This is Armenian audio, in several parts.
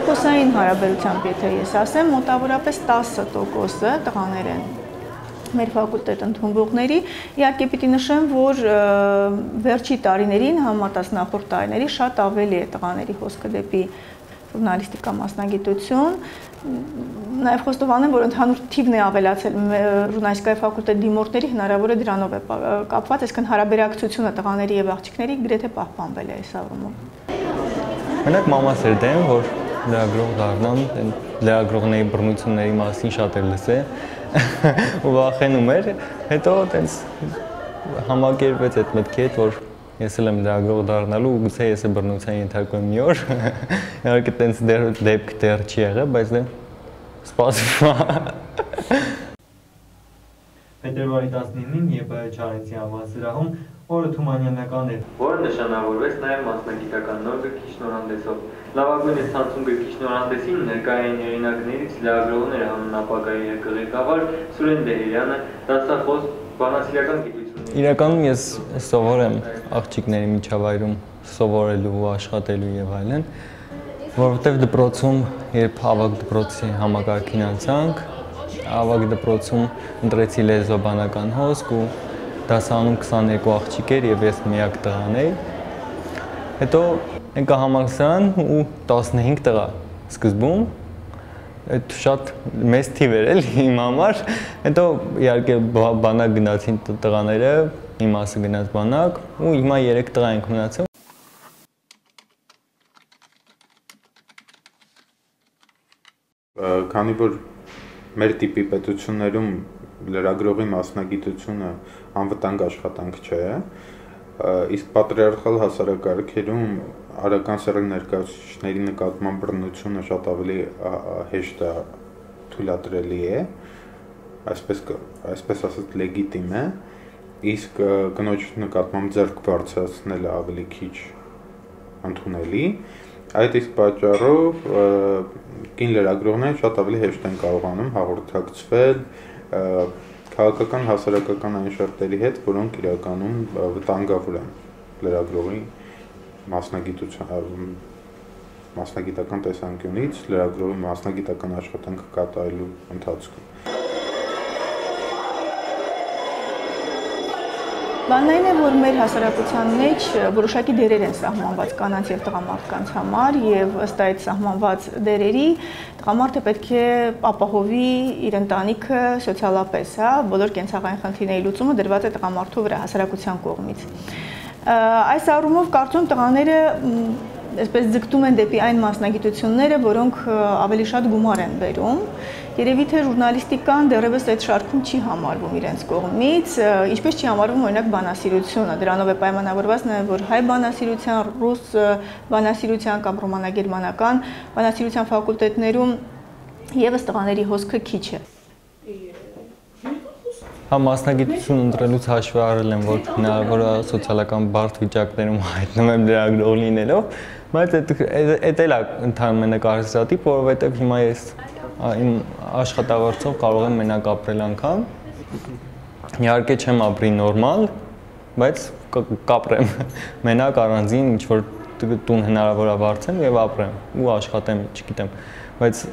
տոկոսային հարաբերությամբ, եթե ես ասեմ, մոտավորապես 10% տղաներ են մեր ֆակուլտետ ընդունվողների, իհարկե պիտի նշեմ, որ վերջի տարիներին համեմատած նախորդ տարիների շատ ավելի է տղաների հոսքը դեպի ժուրնալիստիկա մասնագիտություն, նաև խոստովանեմ, որ ընդհանուր թիվն է ավելացել ժուրնալիստիկայի ֆակուլտետ դիմորդների, հնարավոր է դրանով է կապված, այսինքն հարաբերակցությունը տղաների եւ աղջիկների գրեթե պահպանվել է այս առումով։ Մենակ մամաս էր դեմ, որ լրագրող դառնամ, լրագրողների բռնությունների մասին շատ էր լսել ու վախենում էր, հետո տենց համակերպվեց այդ մտքի հետ, որ ես էլ եմ լրագրող դառնալու ու գուցե ես էլ բռնության ենթարկվեմ մի օր, իհարկե տենց դեպք դեռ չի եղել, բայց դե սպասվում է։ Փետրվարի 19-ին ԵՊՀ Չարենցի անվան սրահում օրը թումանյանական էր, որը նշանավորվեց նաև մասնագիտական նոր գրքի շնորհանդեսով։ Լավագույնս ցանցում գրքի շնորհանդեսին ներկա էին հեղինակներից լրագրողները հանուն ապագայի ղեկավար Սուրեն Դեհերյանը, դասախոս բանասիրական գիտությունների։ Իրականում ես սովոր եմ աղջիկների միջավայրում սովորելու ու աշխատելու եւ այլն, որովհետեւ դպրոցում, երբ ավագ դպրոցի համակարգին անցանք, ավագ դպրոցում ընտրեցի լեզվաբանական հոսք ու դասանում 22 աղջիկ էր եւ ես միակ տղան էի։ Հետո եկա համալսարան ու 15 տղա սկզբում, այդ շատ մեծ թիվ էր էլի իմ համար։ Հետո իհարկե բանակ գնացին տղաները, մի մասը գնաց բանակ ու հիմա 3 տղա ենք մնացել։ Քանի որ մեր տիպի պետություններում լրագրողի մասնագիտությունը անվտանգ աշխատանք չէ, իսկ պատրիարխալ հասարակարգերում արական սեռի ներկայացուցիչների նկատմամբ բռնությունը շատ ավելի հեշտ է թույլատրելի է, այսպես ասած լեգիտիմ է, իսկ կնոջ նկատմամբ ձեռք բարձրացնելը ավելի քիչ ընդունելի, այդ իսկ պատճառով կին լրագրողները շատ ավելի հեշտ են կարողանում հաղորդակցվել քաղաքական հասարակական այն շերտերի հետ, որոնք իրականում վտանգավոր են լրագրողի մասնագիտական տեսանկյունից լրագրողի մասնագիտական աշխատանքը կատարելու ընթացքում։ Բանն այն է, որ մեր հասարակության մեջ որոշակի դերեր են սահմանված կանանց եւ տղամարդկանց համար եւ ըստ այդ սահմանված դերերի տղամարդը պետք է ապահովի իր ընտանիքը սոցիալապես, հա, բոլոր կենցաղային խնդիրների լուծումը դրված է տղամարդու վրա հասարակության կողմից։ Այս առումով կարծում տղաները այսպես ձգտում են դեպի այն մասնագիտությունները, որոնք ավելի շատ գումար են բերում։ Երևի թե ժուրնալիստիկան դեռևս այդ շարքում չի համարվում իրենց կողմից, ինչպես չի համարվում օրինակ բանասիրությունը, դրանով է պայմանավորված նաև որ հայ բանասիրության, ռուս բանասիրության կամ ռոմանագերմանական բանասիրության ֆակուլտետներում եւս տղաների հոսքը քիչ է։ Հա մասնագիտություն ընտրելուց հաշվի առել եմ, որ հնարավոր է սոցիալական բարդ վիճակներում հայտնվում եմ լրագրող լինելով, բայց այդ էլ է ընդհանրապես կարծրատիպ, որովհետև հիմա ես իմ աշխատավարձով կարող եմ մենակ ապրել անգամ։ Իհարկե չեմ ապրի նորմալ, բայց կապրեմ մենակ առանձին ինչ որ տուն հնարավոր է վարձեմ եւ ապրեմ ու աշխատեմ, չգիտեմ, բայց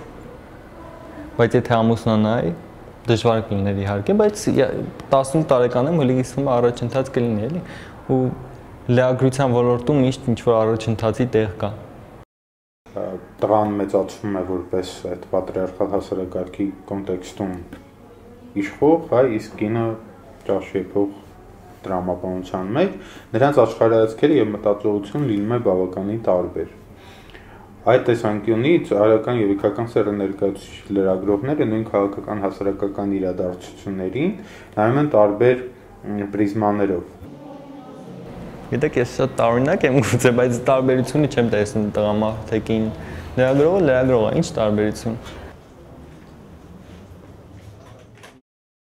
եթե ամուսնանայի դժվար կլիներ իհարկե, բայց 18 տարեկան եմ, հենց հիշում եմ առաջընթաց կլինի էլի ու լրագրության ոլորտում միշտ ինչ-որ առաջընթացի տեղ կա։ Տղան մեծացվում է որպես այդ պատրիարխալ հասարակարգի կոնտեքստում իշխող, հա, իսկ կինը ճաշ-եփող դրամապանության մեջ, նրանց աշխարհայացքերը եւ մտածողությունը լինում է բավականին տարբեր։ Այդ տեսանկյունից արական եւ իքական սեռի ներկայացուցիչ լրագրողները նույն քաղաքական հասարակական իրադարձություններին նայում են տարբեր պրիզմաներով։ Գիտեք, ես շատ տարօրինակ եմ գուցե, բայց տարբերությունը չեմ տեսնում տղամարդիկին լրագրողը, ինչ տարբերություն։